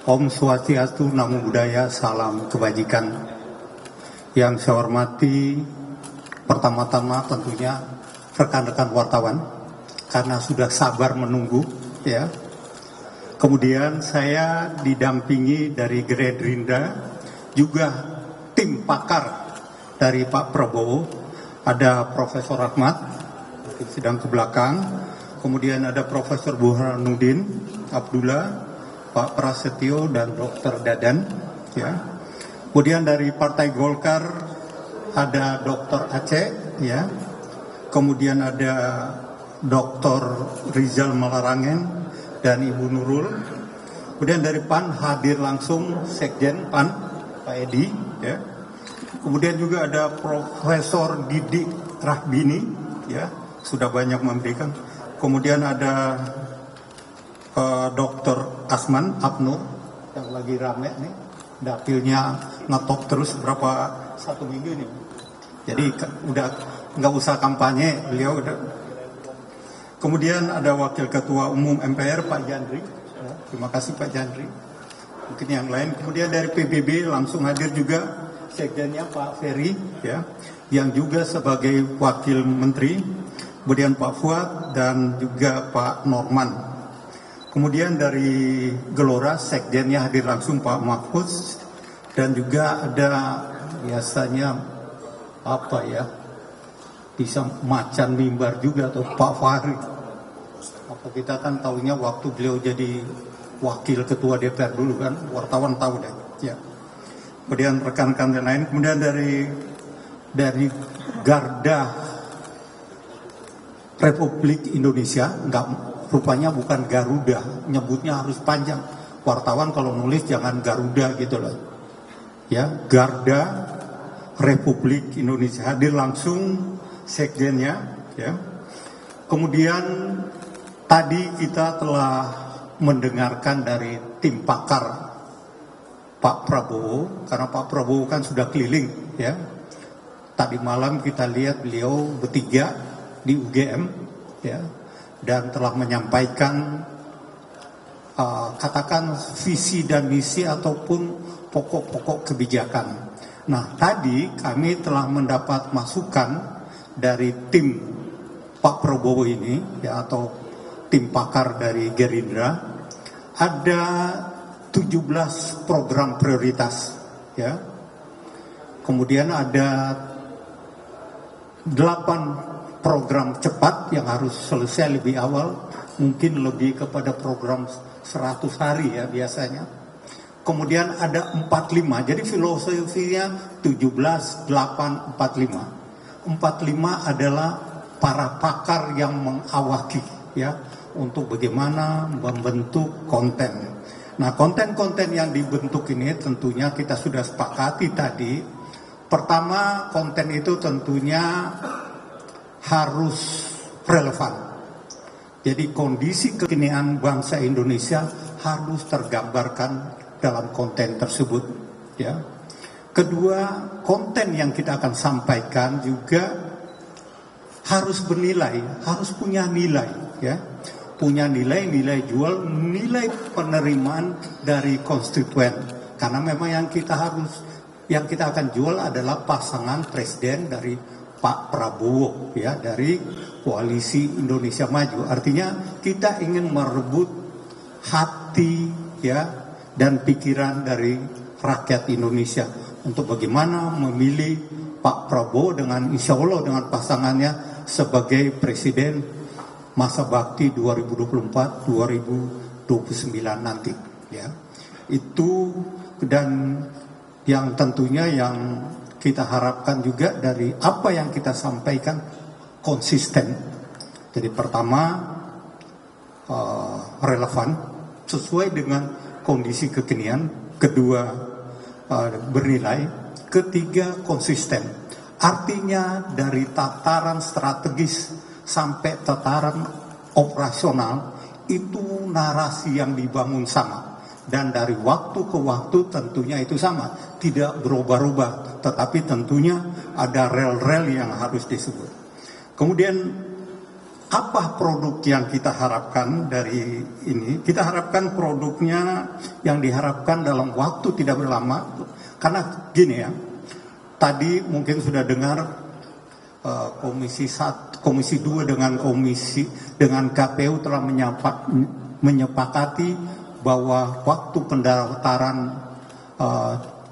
Om Swastiastu, Namo Buddhaya, salam kebajikan. Yang saya hormati, pertama-tama tentunya rekan-rekan wartawan, karena sudah sabar menunggu, ya. Kemudian saya didampingi dari Gerindra, juga tim pakar dari Pak Prabowo, ada Profesor Ahmad, sedang ke belakang, kemudian ada Profesor Burhanuddin Abdullah, Pak Prasetyo, dan Dr. Dadan, ya. Kemudian dari Partai Golkar ada Dr. Aceh, ya. Kemudian ada Dr. Rizal Malarangen dan Ibu Nurul. Kemudian dari PAN hadir langsung Sekjen PAN Pak Edi, ya. Kemudian juga ada Profesor Didi Rahbini, ya, sudah banyak memberikan. Kemudian ada Dr. Asman Abnur yang lagi rame nih, dapilnya ngetop terus berapa 1 minggu nih. Jadi udah nggak usah kampanye, beliau udah. Kemudian ada Wakil Ketua Umum MPR Pak Jandri, ya, terima kasih Pak Jandri. Mungkin yang lain. Kemudian dari PBB langsung hadir juga Sekjennya Pak Ferry, ya, yang juga sebagai Wakil Menteri. Kemudian Pak Fuad dan juga Pak Norman. Kemudian dari Gelora Sekjennya hadir langsung Pak Mahfuz, dan juga ada biasanya apa ya, bisa macan mimbar juga atau Pak Fahri. Apa kita kan tahunya waktu beliau jadi wakil ketua DPR dulu kan, wartawan tahu deh, ya. Kemudian rekan-rekan yang lain, kemudian dari Garda Republik Indonesia, enggak, rupanya bukan Garuda, nyebutnya harus panjang. Wartawan kalau nulis jangan Garuda gitu loh, ya. Garda Republik Indonesia hadir langsung sekjennya, ya. Kemudian tadi kita telah mendengarkan dari tim pakar Pak Prabowo, karena Pak Prabowo kan sudah keliling, ya. Tadi malam kita lihat beliau bertiga di UGM, ya, dan telah menyampaikan katakan visi dan misi ataupun pokok-pokok kebijakan. Nah, tadi kami telah mendapat masukan dari tim Pak Prabowo ini, ya, atau tim pakar dari Gerindra, ada 17 program prioritas, ya. Kemudian ada 8 program cepat yang harus selesai lebih awal, mungkin lebih kepada program 100 hari ya biasanya. Kemudian ada 45, jadi filosofinya 17, 8, 45. 45 adalah para pakar yang mengawaki, ya, untuk bagaimana membentuk konten. Nah, konten-konten yang dibentuk ini tentunya kita sudah sepakati tadi. Pertama, konten itu tentunya harus relevan. Jadi kondisi kekinian bangsa Indonesia harus tergambarkan dalam konten tersebut, ya. Kedua, konten yang kita akan sampaikan juga harus bernilai, harus punya nilai, ya. Punya nilai jual, nilai penerimaan dari konstituen. Karena memang yang kita akan jual adalah pasangan presiden dari Pak Prabowo, ya, dari Koalisi Indonesia Maju. Artinya kita ingin merebut hati, ya, dan pikiran dari rakyat Indonesia untuk bagaimana memilih Pak Prabowo dengan insya Allah dengan pasangannya sebagai presiden masa bakti 2024-2029 nanti, ya. Itu, dan yang tentunya yang kita harapkan juga dari apa yang kita sampaikan konsisten. Jadi pertama relevan sesuai dengan kondisi kekinian, kedua bernilai, ketiga konsisten. Artinya dari tataran strategis sampai tataran operasional itu narasi yang dibangun sama, dan dari waktu ke waktu tentunya itu sama, tidak berubah-ubah, tetapi tentunya ada rel-rel yang harus disebut. Kemudian Apa produk yang kita harapkan dari ini? Kita harapkan produknya yang diharapkan dalam waktu tidak berlama. Karena gini ya, tadi mungkin sudah dengar Komisi 2 dengan KPU telah menyepakati bahwa waktu pendaftaran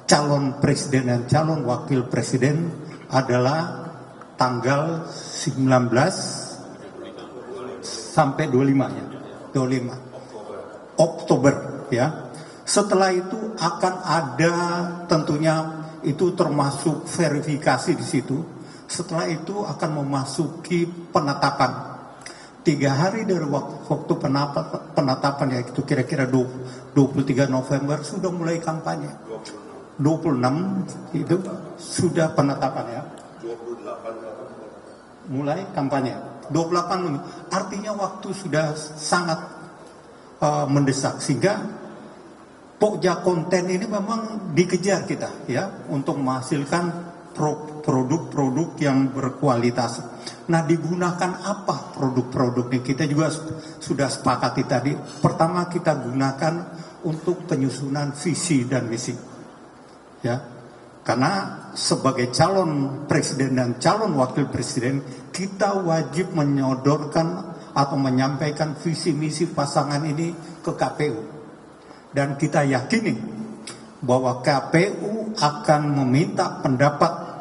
calon presiden dan calon wakil presiden adalah tanggal 19 sampai 25 ya, 25 Oktober ya. Setelah itu akan ada tentunya itu termasuk verifikasi di situ. Setelah itu akan memasuki penetapan. 3 hari dari waktu penetapan yaitu kira-kira 23 November sudah mulai kampanye. 26 itu sudah penetapan ya. 28 mulai kampanye. 28 artinya waktu sudah sangat mendesak, sehingga pokja konten ini memang dikejar kita ya untuk menghasilkan produk-produk yang berkualitas. Nah, digunakan apa produk-produk ini? Kita juga sudah sepakati tadi. Pertama, kita gunakan untuk penyusunan visi dan misi ya. Karena sebagai calon presiden dan calon wakil presiden, kita wajib menyodorkan atau menyampaikan visi misi pasangan ini ke KPU. Dan kita yakini bahwa KPU akan meminta pendapat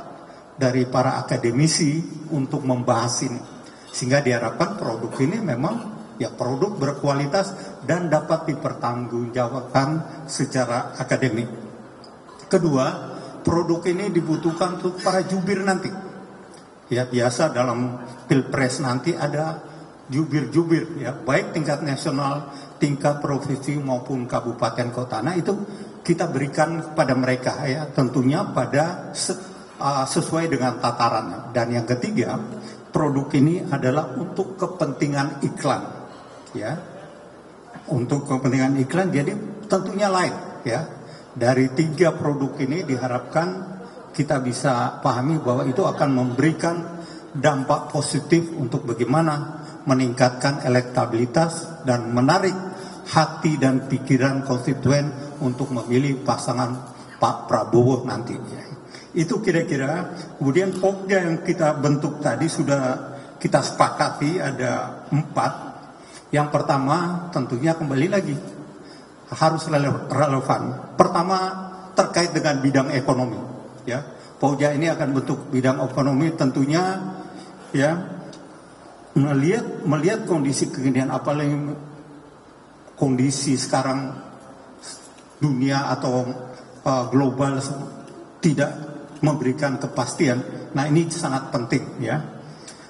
dari para akademisi untuk membahas ini. Sehingga diharapkan produk ini memang ya produk berkualitas dan dapat dipertanggungjawabkan secara akademik. Kedua, produk ini dibutuhkan untuk para jubir nanti. Ya, biasa dalam pilpres nanti ada jubir-jubir ya, baik tingkat nasional, tingkat provinsi maupun kabupaten kota. Nah, itu kita berikan kepada mereka ya, tentunya pada sesuai dengan tatarannya. Dan yang ketiga, produk ini adalah untuk kepentingan iklan ya. Untuk kepentingan iklan, jadi tentunya lain ya. Dari 3 produk ini diharapkan kita bisa pahami bahwa itu akan memberikan dampak positif untuk bagaimana meningkatkan elektabilitas dan menarik hati dan pikiran konstituen untuk memilih pasangan Pak Prabowo nanti. Itu kira-kira. Kemudian pokja yang kita bentuk tadi sudah kita sepakati ada 4. Yang pertama tentunya kembali lagi harus relevan. Pertama terkait dengan bidang ekonomi ya. Pokja ini akan bentuk bidang ekonomi tentunya ya, melihat kondisi kekinian, apalagi kondisi sekarang dunia atau global tidak memberikan kepastian. Nah, ini sangat penting ya.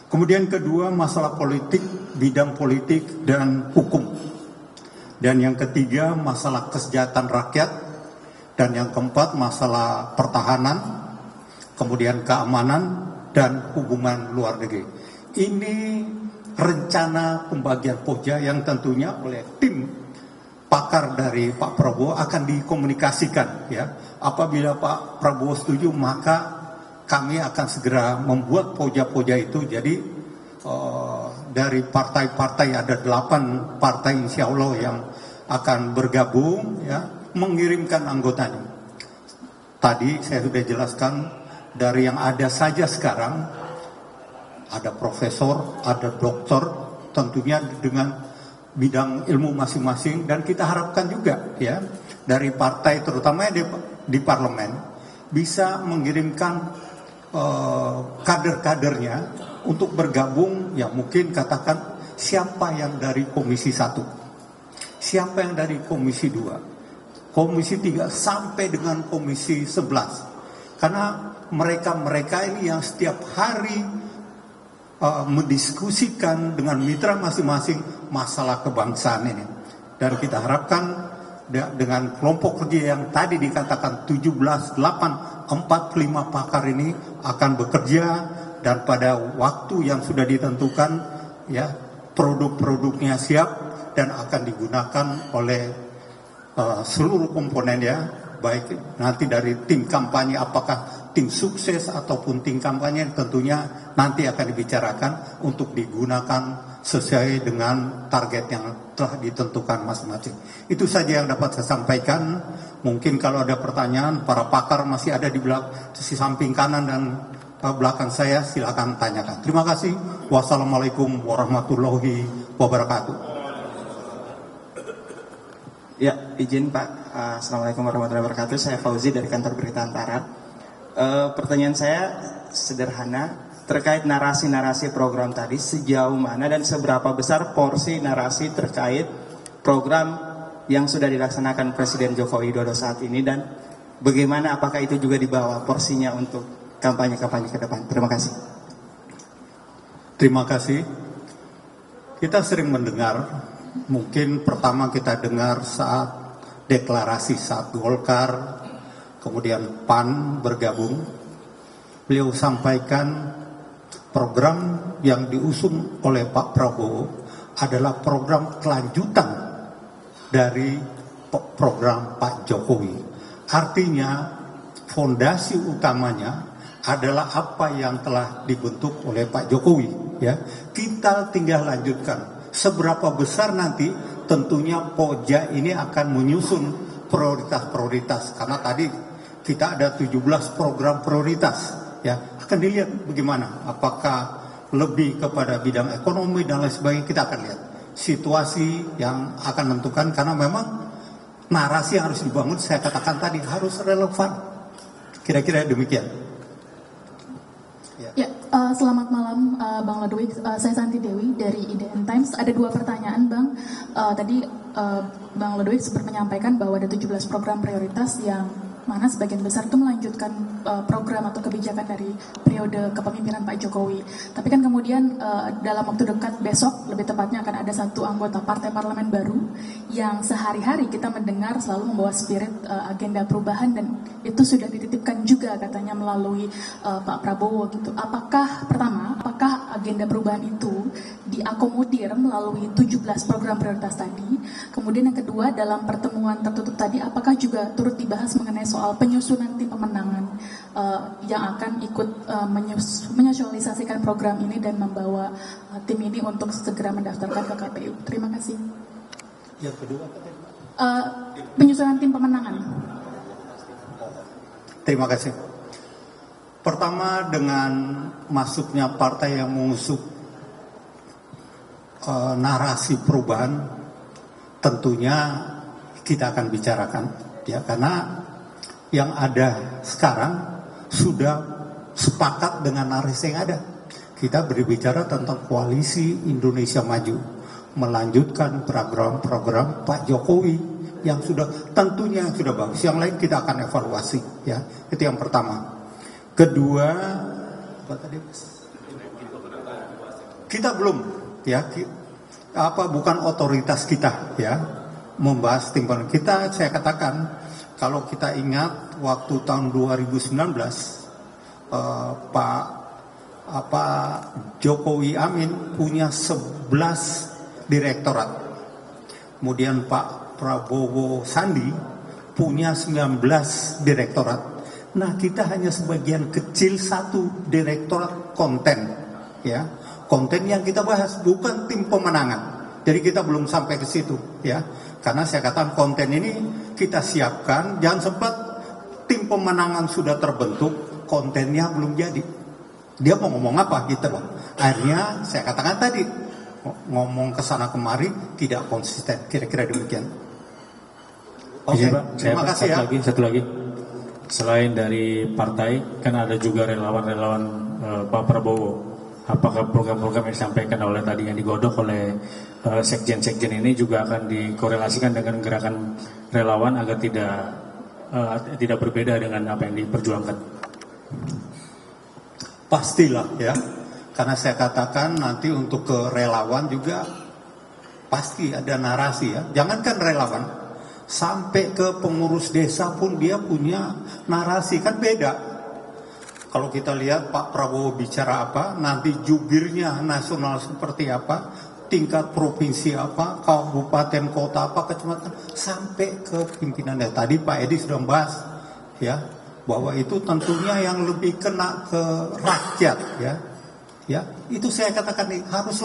Kemudian kedua, masalah politik, bidang politik dan hukum. Dan yang ketiga, masalah kesejahteraan rakyat. Dan yang keempat, masalah pertahanan, kemudian keamanan dan hubungan luar negeri. Ini rencana pembagian pokja yang tentunya oleh tim pakar dari Pak Prabowo akan dikomunikasikan ya. Apabila Pak Prabowo setuju, maka kami akan segera membuat pokja-pokja itu. Jadi dari partai-partai ada 8 partai insya Allah yang akan bergabung ya, mengirimkan anggotanya. Tadi saya sudah jelaskan dari yang ada saja sekarang ada profesor, ada doktor, tentunya dengan bidang ilmu masing-masing, dan kita harapkan juga ya dari partai terutama di parlemen bisa mengirimkan kader-kadernya untuk bergabung ya, mungkin katakan siapa yang dari Komisi 1, siapa yang dari Komisi 2, Komisi 3 sampai dengan Komisi 11. Karena mereka ini yang setiap hari mendiskusikan dengan mitra masing-masing masalah kebangsaan ini. Dan kita harapkan dengan kelompok kerja yang tadi dikatakan 17, 8, 45 pakar ini akan bekerja, dan pada waktu yang sudah ditentukan ya produk-produknya siap dan akan digunakan oleh seluruh komponen ya, baik nanti dari tim kampanye, apakah tim sukses ataupun tim kampanye, tentunya nanti akan dibicarakan untuk digunakan sesuai dengan target yang telah ditentukan masing-masing. Itu saja yang dapat saya sampaikan. Mungkin kalau ada pertanyaan, para pakar masih ada di sisi samping kanan dan belakang saya, silakan tanyakan. Terima kasih. Wassalamualaikum warahmatullahi wabarakatuh. Ya, izin Pak. Assalamualaikum warahmatullahi wabarakatuh. Saya Fauzi dari kantor Berita Antara. Pertanyaan saya sederhana. Terkait narasi-narasi program tadi, sejauh mana dan seberapa besar porsi narasi terkait program yang sudah dilaksanakan Presiden Joko Widodo saat ini, dan bagaimana, apakah itu juga dibawa porsinya untuk kampanye-kampanye ke depan? Terima kasih. Terima kasih. Kita sering mendengar, mungkin pertama kita dengar saat deklarasi, saat Golkar, kemudian PAN bergabung, beliau sampaikan program yang diusung oleh Pak Prabowo adalah program kelanjutan dari program Pak Jokowi. Artinya fondasi utamanya adalah apa yang telah dibentuk oleh Pak Jokowi. Ya, kita tinggal lanjutkan. Seberapa besar nanti tentunya Poja ini akan menyusun prioritas-prioritas. Karena tadi kita ada 17 program prioritas. Ya, akan dilihat bagaimana, apakah lebih kepada bidang ekonomi dan lain sebagainya. Kita akan lihat situasi yang akan menentukan, karena memang narasi yang harus dibangun, saya katakan tadi, harus relevan. Kira-kira demikian. Ya, selamat malam Bang Ludwig. Saya Santi Dewi dari IDN Times. Ada 2 pertanyaan, Bang. Tadi Bang Ludwig sempat menyampaikan bahwa ada 17 program prioritas yang mana sebagian besar itu melanjutkan program atau kebijakan dari periode kepemimpinan Pak Jokowi. Tapi kan kemudian dalam waktu dekat besok, lebih tepatnya akan ada 1 anggota partai parlemen baru yang sehari-hari kita mendengar selalu membawa spirit agenda perubahan, dan itu sudah dititipkan juga katanya melalui Pak Prabowo gitu. Apakah agenda perubahan itu diakomodir melalui 17 program prioritas tadi? Kemudian yang kedua, dalam pertemuan tertutup tadi, apakah juga turut dibahas mengenai soal penyusunan tim pemenangan yang akan ikut menyosialisasikan program ini dan membawa tim ini untuk segera mendaftarkan ke KPU? Terima kasih. Yang kedua penyusunan tim pemenangan. Terima kasih. Pertama, dengan masuknya partai yang mengusung narasi perubahan, tentunya kita akan bicarakan, ya, karena yang ada sekarang sudah sepakat dengan narasi yang ada. Kita berbicara tentang koalisi Indonesia Maju, melanjutkan program-program Pak Jokowi yang tentunya sudah bagus. Yang lain kita akan evaluasi, ya. Itu yang pertama. Kedua, apa tadi? Kita belum, ya, bukan otoritas kita, ya, membahas tim pemenangan. Saya katakan, kalau kita ingat waktu tahun 2019, Pak Jokowi Amin punya 11 direktorat. Kemudian Pak Prabowo Sandi punya 19 direktorat. Nah, kita hanya sebagian kecil 1 direktorat konten, ya. Konten yang kita bahas bukan tim pemenangan. Jadi kita belum sampai ke situ, ya. Karena saya katakan konten ini kita siapkan, jangan sempat tim pemenangan sudah terbentuk, kontennya belum jadi. Dia mau ngomong apa gitu loh. Akhirnya saya katakan tadi, ngomong ke sana kemari tidak konsisten. Kira-kira demikian. Oke, terima kasih ya. Satu lagi. Selain dari partai, kan ada juga relawan-relawan Pak Prabowo. Apakah program-program yang disampaikan oleh tadi yang digodok oleh sekjen-sekjen ini juga akan dikorelasikan dengan gerakan relawan agar tidak berbeda dengan apa yang diperjuangkan? Pastilah, ya. Karena saya katakan nanti untuk ke relawan juga pasti ada narasi, ya. Jangankan relawan, sampai ke pengurus desa pun dia punya narasi, kan beda. Kalau kita lihat Pak Prabowo bicara apa, nanti jubirnya nasional seperti apa, tingkat provinsi apa, kabupaten kota apa, kecamatan, sampai ke pimpinannya. Tadi Pak Edi sudah membahas, ya, bahwa itu tentunya yang lebih kena ke rakyat, ya. Ya, itu saya katakan nih, harus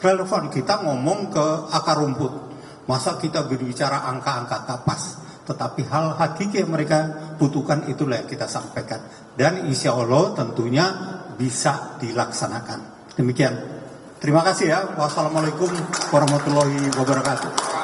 relevan. Kita ngomong ke akar rumput. Masa kita berbicara angka-angka tak pas. Tetapi hal hakiki yang mereka butuhkan itulah yang kita sampaikan. Dan insya Allah tentunya bisa dilaksanakan. Demikian. Terima kasih ya. Wassalamualaikum warahmatullahi wabarakatuh.